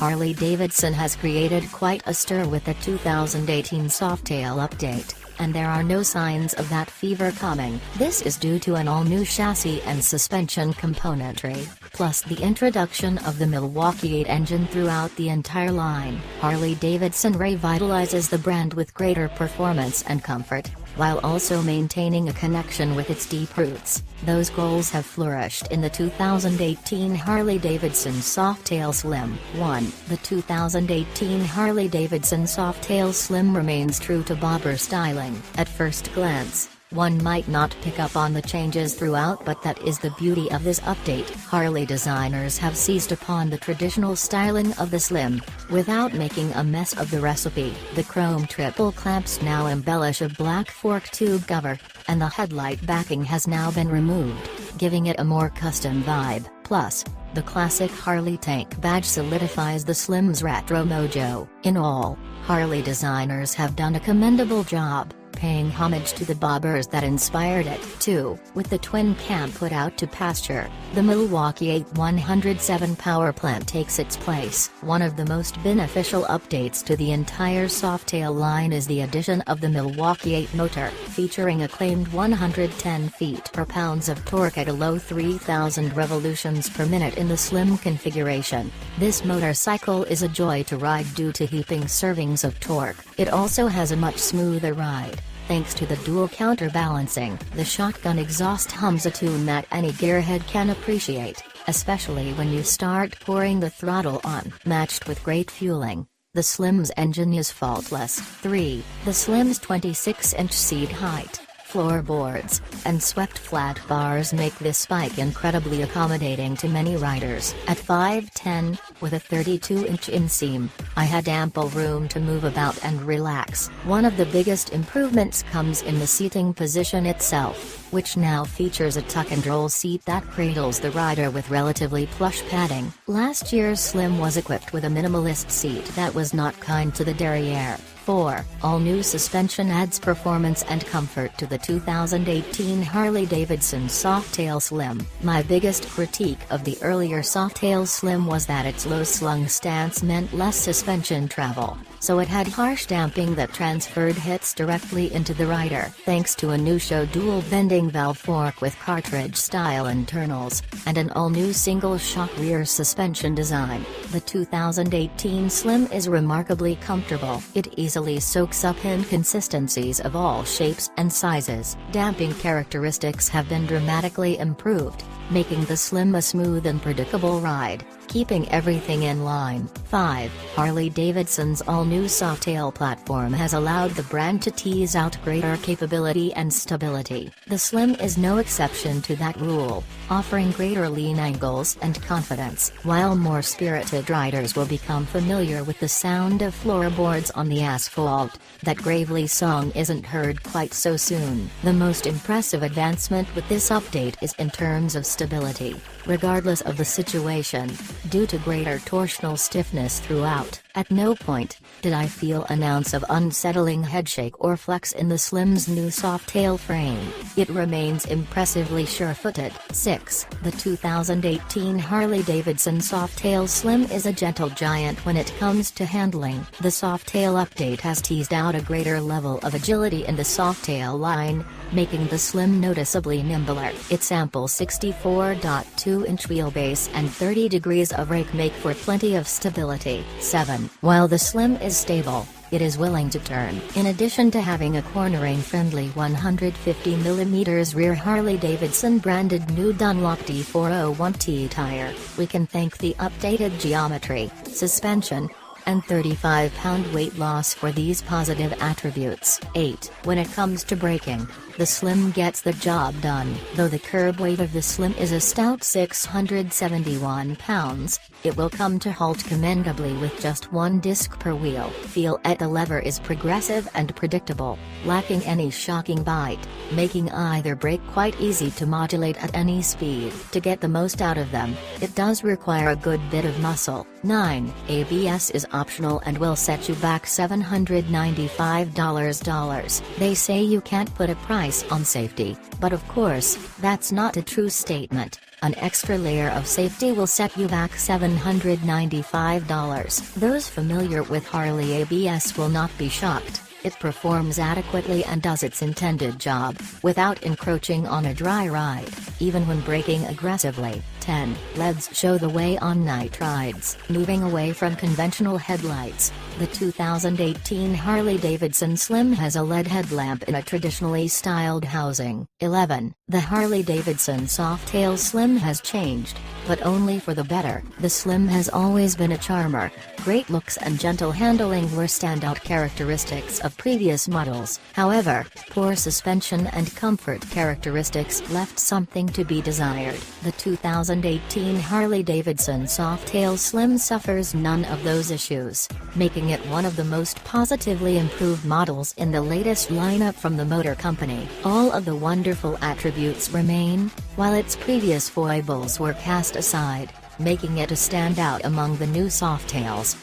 Harley Davidson has created quite a stir with the 2018 Softail update, and there are no signs of that fever coming. This is due to an all-new chassis and suspension componentry, plus the introduction of the Milwaukee 8 engine throughout the entire line. Harley Davidson revitalizes the brand with greater performance and comfort, while also maintaining a connection with its deep roots. Those goals have flourished in the 2018 Harley Davidson Softail Slim. 1. The 2018 Harley Davidson Softail Slim remains true to bobber styling. At first glance, one might not pick up on the changes throughout, but that is the beauty of this update. Harley designers have seized upon the traditional styling of the Slim, without making a mess of the recipe. The chrome triple clamps now embellish a black fork tube cover, and the headlight backing has now been removed, giving it a more custom vibe. Plus, the classic Harley tank badge solidifies the Slim's retro mojo. In all, Harley designers have done a commendable job, paying homage to the bobbers that inspired it. 2. With the twin cam put out to pasture, the Milwaukee 8107 power plant takes its place. One of the most beneficial updates to the entire Softail line is the addition of the Milwaukee 8 motor, featuring a claimed 110 feet-per-pound of torque at a low 3,000 revolutions per minute in the Slim configuration. This motorcycle is a joy to ride due to heaping servings of torque. It also has a much smoother ride, thanks to the dual counterbalancing. The shotgun exhaust hums a tune that any gearhead can appreciate, especially when you start pouring the throttle on. Matched with great fueling, the Slim's engine is faultless. 3. The Slim's 26-inch seat height, floorboards, and swept flat bars make this bike incredibly accommodating to many riders. At 5'10", with a 32-inch inseam, I had ample room to move about and relax. One of the biggest improvements comes in the seating position itself, which now features a tuck-and-roll seat that cradles the rider with relatively plush padding. Last year's Slim was equipped with a minimalist seat that was not kind to the derriere. 4. All-new suspension adds performance and comfort to the 2018 Harley Davidson Softail Slim. My biggest critique of the earlier Softail Slim was that its low-slung stance meant less suspension travel, so it had harsh damping that transferred hits directly into the rider. Thanks to a new show dual bending valve fork with cartridge-style internals, and an all-new single-shock rear suspension design, the 2018 Slim is remarkably comfortable. It easily soaks up inconsistencies of all shapes and sizes. Damping characteristics have been dramatically improved, making the Slim a smooth and predictable ride, keeping everything in line. 5. Harley Davidson's all-new Softail platform has allowed the brand to tease out greater capability and stability. The Slim is no exception to that rule, offering greater lean angles and confidence. While more spirited riders will become familiar with the sound of floorboards on the asphalt, that gravely song isn't heard quite so soon. The most impressive advancement with this update is in terms of stability, regardless of the situation, due to greater torsional stiffness throughout. At no point did I feel an ounce of unsettling headshake or flex in the Slim's new Softail frame. It remains impressively sure-footed. 6. The 2018 Harley Davidson Softail Slim is a gentle giant when it comes to handling. The Softail update has teased out a greater level of agility in the Softail line, making the Slim noticeably nimbler. Its ample 64.2-inch wheelbase and 30 degrees of rake make for plenty of stability. 7. While the Slim is stable, it is willing to turn. In addition to having a cornering-friendly 150mm rear Harley-Davidson branded new Dunlop D401T tire, we can thank the updated geometry, suspension, and 35-pound weight loss for these positive attributes. 8. When it comes to braking, the Slim gets the job done. Though the curb weight of the Slim is a stout 671 pounds, it will come to halt commendably with just one disc per wheel. Feel at the lever is progressive and predictable, lacking any shocking bite, making either brake quite easy to modulate at any speed. To get the most out of them, it does require a good bit of muscle. 9. ABS is optional and will set you back $795. They say you can't put a price on safety, but of course, that's not a true statement. An extra layer of safety will set you back $795. Those familiar with Harley ABS will not be shocked. It performs adequately and does its intended job, without encroaching on a dry ride, even when braking aggressively. 10. LEDs show the way on night rides. Moving away from conventional headlights, the 2018 Harley Davidson Slim has a LED headlamp in a traditionally styled housing. 11. The Harley Davidson Softail Slim has changed, but only for the better. The Slim has always been a charmer. Great looks and gentle handling were standout characteristics of previous models. However, poor suspension and comfort characteristics left something to be desired. The 2018 Harley Davidson Softail Slim suffers none of those issues, making it one of the most positively improved models in the latest lineup from the motor company. All of the wonderful attributes remain, while its previous foibles were cast aside, making it a standout among the new Softails.